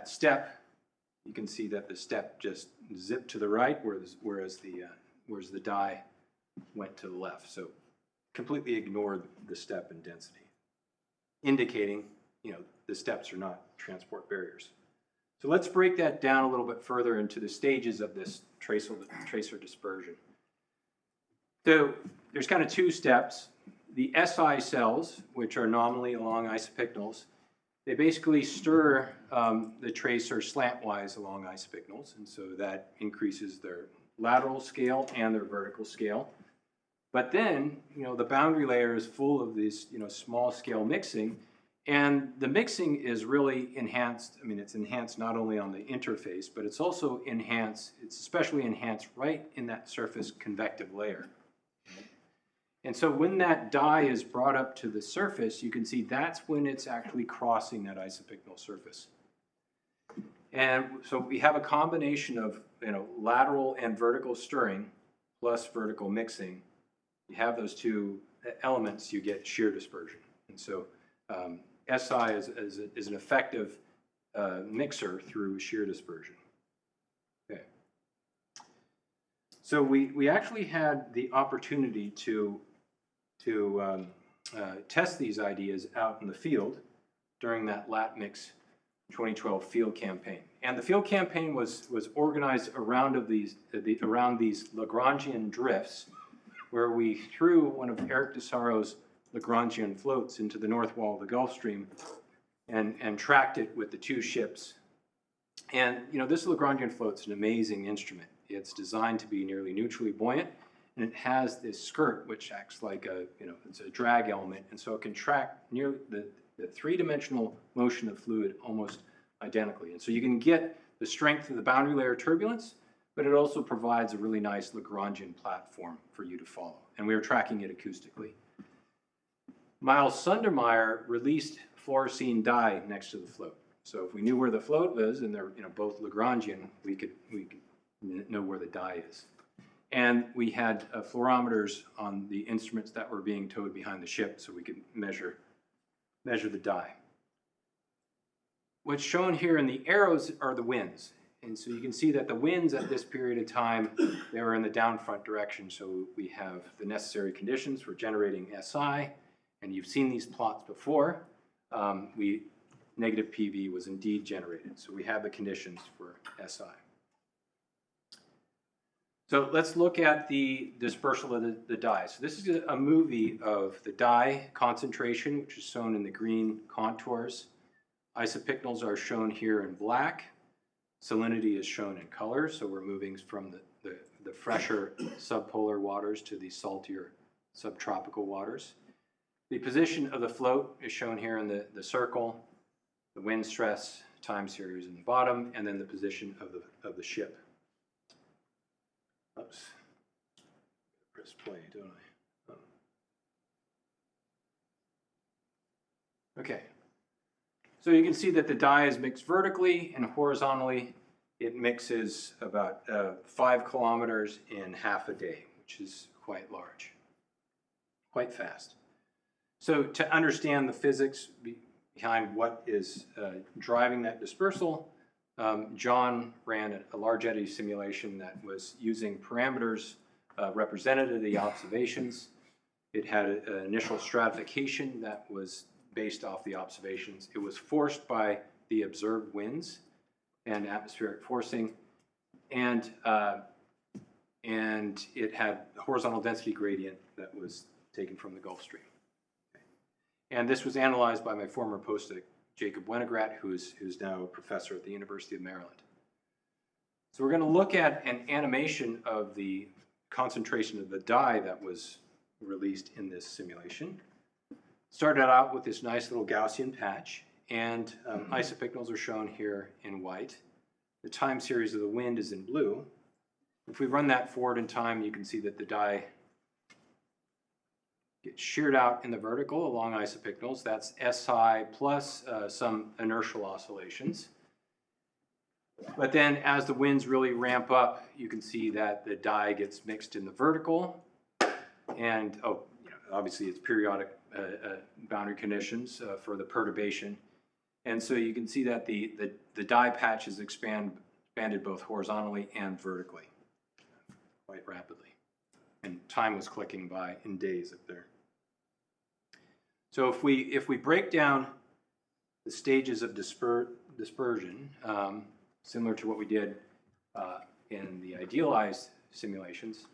step, you can see that the step just zipped to the right, whereas the dye went to the left. So completely ignored the step in density, indicating the steps are not transport barriers. So let's break that down a little bit further into the stages of this tracer dispersion. So there's kind of 2 steps. The SI cells, which are nominally along isopycnals, they basically stir the tracer slantwise along isopycnals, and so that increases their lateral scale and their vertical scale. But then, the boundary layer is full of these, small scale mixing, and the mixing is really enhanced. I mean, it's enhanced not only on the interface, but it's also enhanced, it's especially enhanced right in that surface convective layer. And so when that dye is brought up to the surface, you can see that's when it's actually crossing that isopycnal surface. And so we have a combination of lateral and vertical stirring plus vertical mixing. You have those 2 elements, you get shear dispersion. And so SI is an effective mixer through shear dispersion. Okay. So we actually had the opportunity to test these ideas out in the field during that LatMix 2012 field campaign. And the field campaign was organized around these Lagrangian drifts, where we threw one of Eric DeSaro's Lagrangian floats into the north wall of the Gulf Stream and tracked it with the 2 ships. And this Lagrangian float's an amazing instrument. It's designed to be nearly neutrally buoyant, and it has this skirt which acts like it's a drag element, and so it can track nearly the 3-dimensional motion of fluid almost identically. And so you can get the strength of the boundary layer turbulence, but it also provides a really nice Lagrangian platform for you to follow. And we were tracking it acoustically. Miles Sundermeyer released fluorescein dye next to the float. So if we knew where the float was, and they're both Lagrangian, we could know where the dye is. And we had fluorometers on the instruments that were being towed behind the ship, so we could measure the dye. what's shown here in the arrows are the winds. And so you can see that the winds at this period of time, they were in the down front direction. So we have the necessary conditions for generating SI, and you've seen these plots before. Negative PV was indeed generated. So we have the conditions for SI. So let's look at the dispersal of the dye. So this is a movie of the dye concentration, which is shown in the green contours. Isopycnals are shown here in black. Salinity is shown in color, so we're moving from the fresher subpolar waters to the saltier subtropical waters. The position of the float is shown here in the circle, the wind stress time series in the bottom, and then the position of the ship. Oops. Press play, don't I? Okay. So you can see that the dye is mixed vertically and horizontally. It mixes about 5 kilometers in half a day, which is quite large, quite fast. So to understand the physics behind what is driving that dispersal, John ran a large eddy simulation that was using parameters representative of the observations. It had an initial stratification that was based off the observations. It was forced by the observed winds and atmospheric forcing, and it had a horizontal density gradient that was taken from the Gulf Stream. And this was analyzed by my former postdoc, Jacob Wenegrat, who's now a professor at the University of Maryland. So we're going to look at an animation of the concentration of the dye that was released in this simulation. Started out with this nice little Gaussian patch, and isopycnals are shown here in white. The time series of the wind is in blue. If we run that forward in time, you can see that the dye gets sheared out in the vertical along isopycnals. That's SI plus some inertial oscillations. But then as the winds really ramp up, you can see that the dye gets mixed in the vertical. And obviously it's periodic boundary conditions for the perturbation. And so you can see that the dye patch is expanded both horizontally and vertically quite rapidly. And time was clicking by in days up there. So if we break down the stages of dispersion, similar to what we did in the idealized simulations,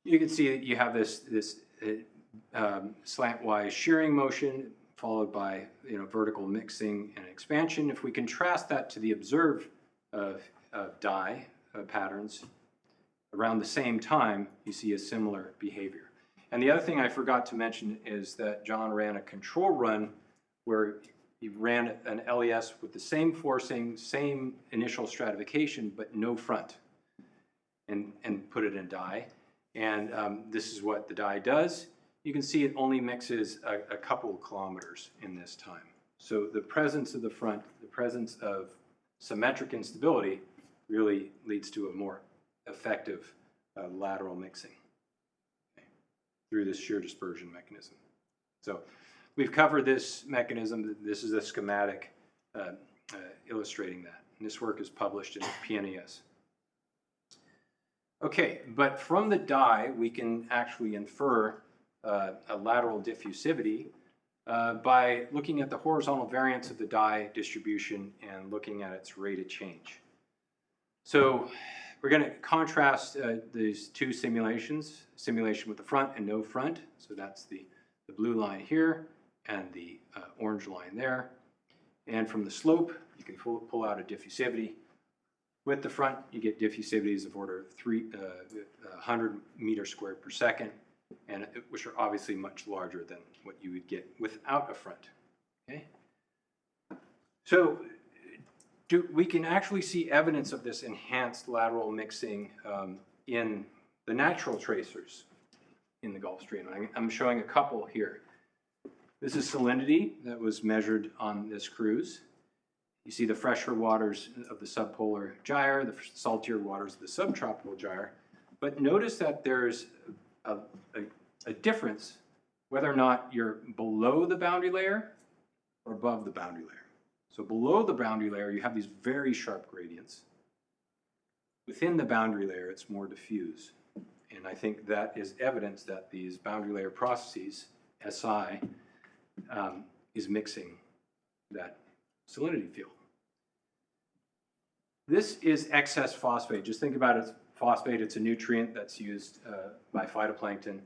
you can see that you have this slantwise shearing motion followed by vertical mixing and expansion. If we contrast that to the observed dye patterns around the same time, you see a similar behavior. And the other thing I forgot to mention is that John ran a control run where he ran an LES with the same forcing, same initial stratification, but no front, and put it in dye. And this is what the dye does. You can see it only mixes a couple of kilometers in this time. So the presence of the front, the presence of symmetric instability really leads to a more effective lateral mixing through this shear dispersion mechanism. So we've covered this mechanism. This is a schematic illustrating that. And this work is published in PNAS. Okay, but from the dye, we can actually infer a lateral diffusivity by looking at the horizontal variance of the dye distribution and looking at its rate of change. So we're going to contrast these two simulations, simulation with the front and no front. So that's the blue line here and the orange line there. And from the slope, you can pull out a diffusivity. With the front, you get diffusivities of order of 100 meters squared per second, and which are obviously much larger than what you would get without a front. Okay? So we can actually see evidence of this enhanced lateral mixing in the natural tracers in the Gulf Stream. I'm showing a couple here. This is salinity that was measured on this cruise. You see the fresher waters of the subpolar gyre, the saltier waters of the subtropical gyre. But notice that there's a difference whether or not you're below the boundary layer or above the boundary layer. So below the boundary layer, you have these very sharp gradients. Within the boundary layer, it's more diffuse. And I think that is evidence that these boundary layer processes, SI, is mixing that salinity field. This is excess phosphate. Just think about it as phosphate. It's a nutrient that's used by phytoplankton.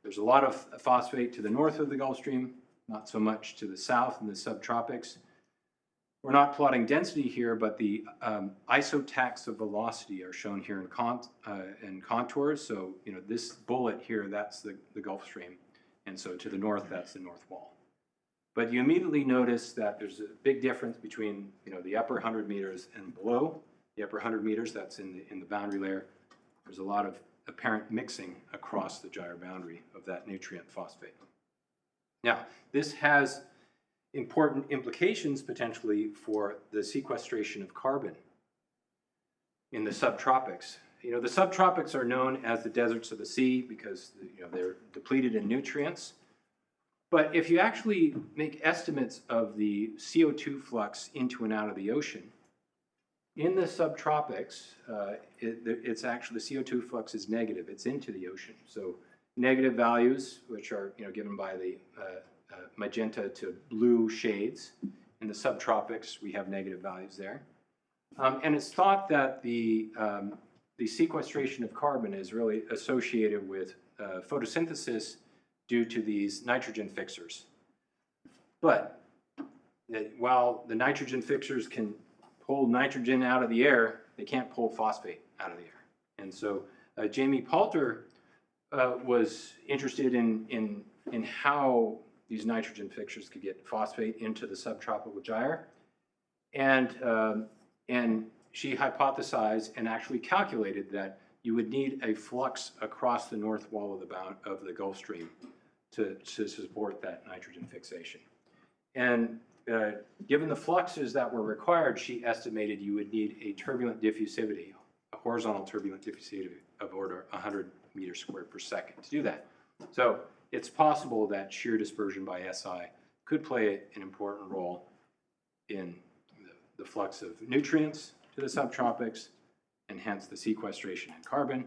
There's a lot of phosphate to the north of the Gulf Stream, not so much to the south in the subtropics. We're not plotting density here, but the isotax of velocity are shown here in contours. So, this bullet here, that's the Gulf Stream. And so to the north, that's the North Wall. But you immediately notice that there's a big difference between, the upper 100 meters and below. The upper 100 meters, that's in the boundary layer. There's a lot of apparent mixing across the gyre boundary of that nutrient phosphate. Now, this has important implications potentially for the sequestration of carbon in the subtropics. The subtropics are known as the deserts of the sea because they're depleted in nutrients. But if you actually make estimates of the CO2 flux into and out of the ocean, in the subtropics, it's actually, the CO2 flux is negative. It's into the ocean. So negative values, which are given by the magenta to blue shades. In the subtropics, we have negative values there. And it's thought that the sequestration of carbon is really associated with photosynthesis due to these nitrogen fixers. But while the nitrogen fixers can pull nitrogen out of the air, they can't pull phosphate out of the air. And so Jamie Poulter was interested in how these nitrogen fixers could get phosphate into the subtropical gyre. And she hypothesized and actually calculated that you would need a flux across the north wall of the Gulf Stream to support that nitrogen fixation. And given the fluxes that were required, she estimated you would need a turbulent diffusivity, a horizontal turbulent diffusivity of order 100 meters squared per second to do that. So it's possible that shear dispersion by SI could play an important role in the flux of nutrients to the subtropics, and hence the sequestration in carbon.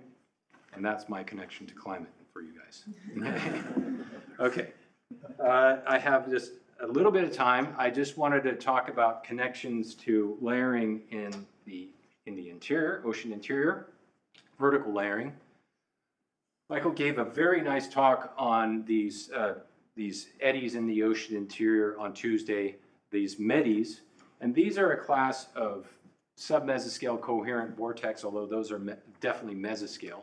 And that's my connection to climate for you guys. Okay, I have just a little bit of time. I just wanted to talk about connections to layering in the interior, ocean interior, vertical layering. Michael gave a very nice talk on these eddies in the ocean interior on Tuesday, these MEDIs, and these are a class of submesoscale coherent vortex, although those are definitely mesoscale.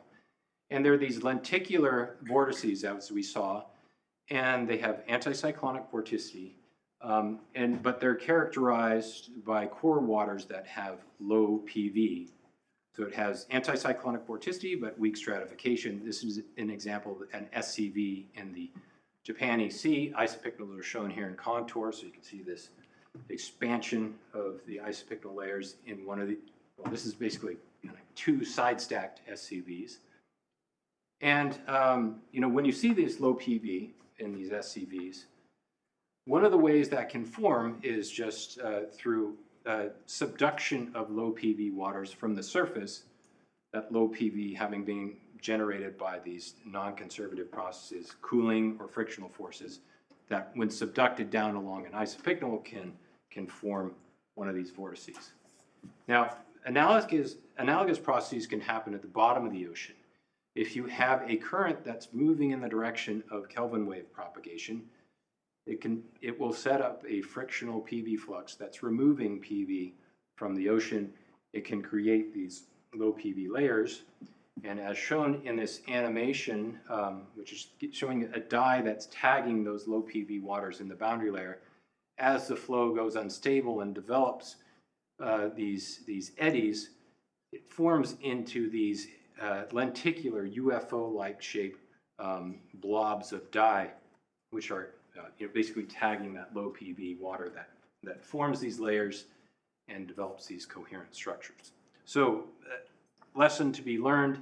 And they're these lenticular vortices, as we saw, and they have anticyclonic vorticity, but they're characterized by core waters that have low PV. So it has anticyclonic vorticity, but weak stratification. This is an example of an SCV in the Japan Sea. Isopycnals are shown here in contour, so you can see this expansion of the isopycnal layers in one of the, well, this is basically two side-stacked SCVs. And, when you see this low PV in these SCVs, one of the ways that can form is just through subduction of low PV waters from the surface, that low PV having been generated by these non-conservative processes, cooling or frictional forces, that when subducted down along an isopycnal can form one of these vortices. Now, analogous processes can happen at the bottom of the ocean. If you have a current that's moving in the direction of Kelvin wave propagation, it will set up a frictional PV flux that's removing PV from the ocean. It can create these low PV layers. And as shown in this animation, which is showing a dye that's tagging those low PV waters in the boundary layer, as the flow goes unstable and develops these eddies, it forms into these lenticular UFO-like shape blobs of dye, which are basically tagging that low PV water that forms these layers and develops these coherent structures. So, lesson to be learned,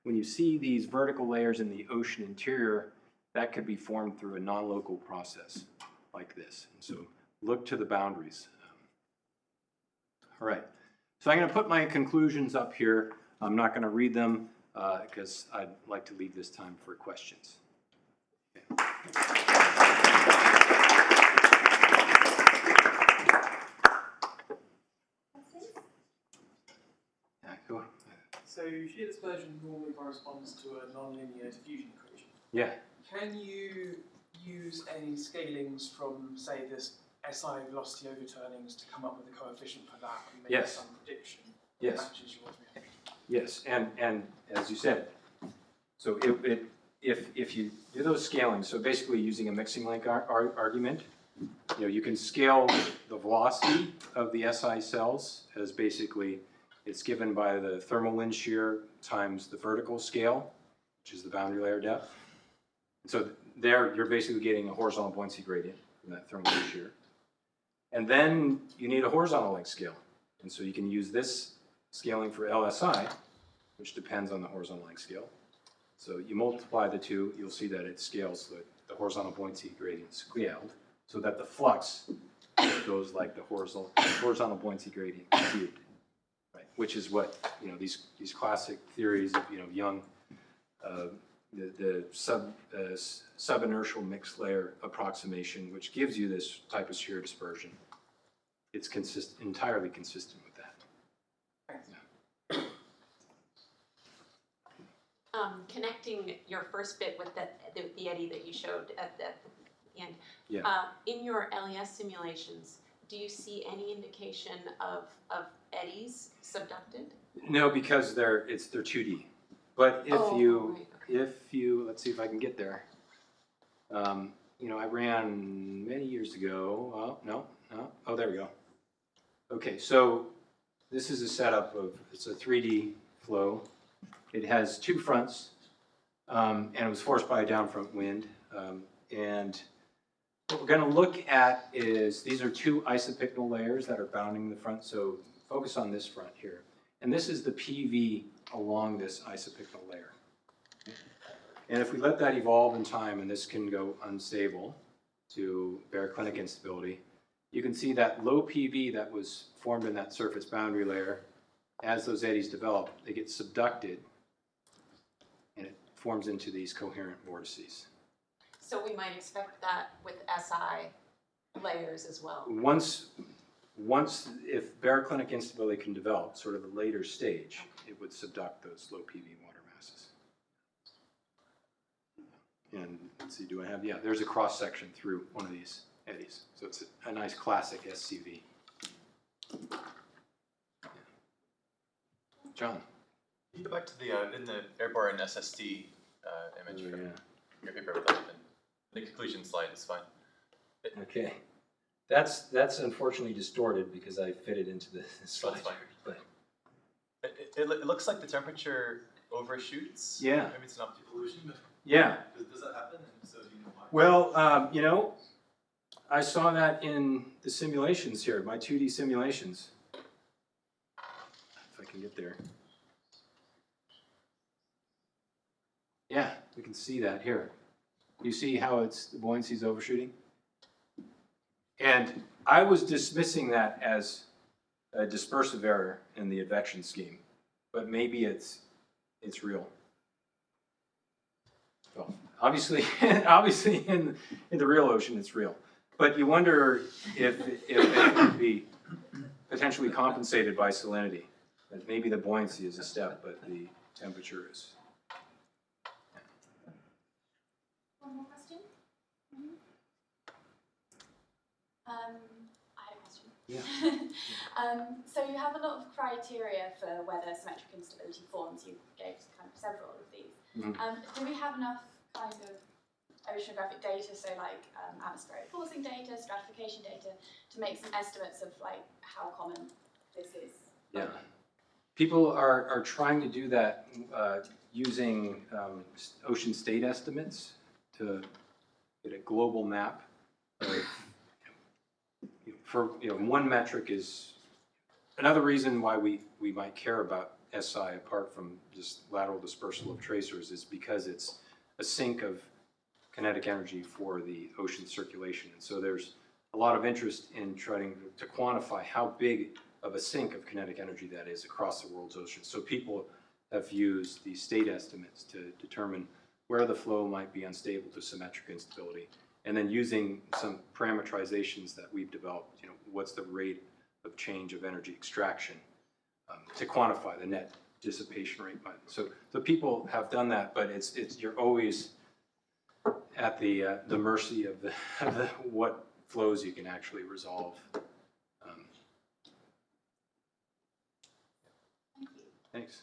when you see these vertical layers in the ocean interior, that could be formed through a non-local process like this. And so look to the boundaries. All right. So I'm going to put my conclusions up here. I'm not going to read them because I'd like to leave this time for questions. Okay. Yeah, go. So shear dispersion normally corresponds to a nonlinear diffusion equation. Yeah. Can you use any scalings from, say, this SI velocity overturnings to come up with a coefficient for that and make Yes. some prediction that Yes. matches yours? Yes, and as you said, so if you do those scalings, so basically using a mixing link argument, you can scale the velocity of the SI cells as basically it's given by the thermal wind shear times the vertical scale, which is the boundary layer depth. So there you're basically getting a horizontal buoyancy gradient from that thermal wind shear. And then you need a horizontal length scale. And so you can use this scaling for LSI, which depends on the horizontal length scale. So you multiply the two, you'll see that it scales the horizontal buoyancy gradient scaled, so that the flux goes like the horizontal buoyancy gradient cubed, right? Which is what these classic theories of Young, the sub-inertial mixed layer approximation, which gives you this type of shear dispersion. It's entirely consistent with that. Connecting your first bit with the eddy that you showed at the end. Yeah. In your LES simulations, do you see any indication of eddies subducted? No, because they're 2D. But if Oh, you right, okay. let's see if I can get there. I ran many years ago. Oh, no. Oh, there we go. Okay, so this is a setup it's a 3D flow. It has two fronts, and it was forced by a downfront wind. And what we're going to look at is these are two isopycnal layers that are bounding the front. So focus on this front here. And this is the PV along this isopycnal layer. And if we let that evolve in time, and this can go unstable to baroclinic instability, you can see that low PV that was formed in that surface boundary layer, as those eddies develop, they get subducted, and it forms into these coherent vortices. So we might expect that with SI layers as well. Once, if baroclinic instability can develop, sort of a later stage, it would subduct those low PV water masses. And let's see, do I have, there's a cross section through one of these eddies. So it's a nice classic SCV. John. Can you go back to in the airborne SST image from your paper with that? The conclusion slide is fine. Okay. That's unfortunately distorted because I fit it into the slide. That's fine. But it looks like the temperature overshoots. Yeah. Maybe it's an optical illusion. But yeah. Does that happen? And so do you know why? Well, I saw that in the simulations here, my 2D simulations. If I can get there. Yeah, we can see that here. You see how the buoyancy is overshooting? And I was dismissing that as a dispersive error in the advection scheme, but maybe it's real. Well, obviously in the real ocean it's real, but you wonder if it could be potentially compensated by salinity. That maybe the buoyancy is a step, but the temperature is. One more question? I had a question. Yeah. So you have a lot of criteria for whether symmetric instability forms. You gave kind of several of these. Do we have enough kind of oceanographic data, so like atmospheric forcing data, stratification data, to make some estimates of like how common this is? Yeah. People are trying to do that using ocean state estimates to get a global map of, one metric is another reason why we might care about SI apart from just lateral dispersal of tracers is because it's a sink of kinetic energy for the ocean circulation. And so there's a lot of interest in trying to quantify how big of a sink of kinetic energy that is across the world's oceans. So people have used these state estimates to determine where the flow might be unstable to symmetric instability. And then using some parameterizations that we've developed, what's the rate of change of energy extraction to quantify the net dissipation rate. So people have done that, but you're always at the mercy of the what flows you can actually resolve. Thank you. Thanks.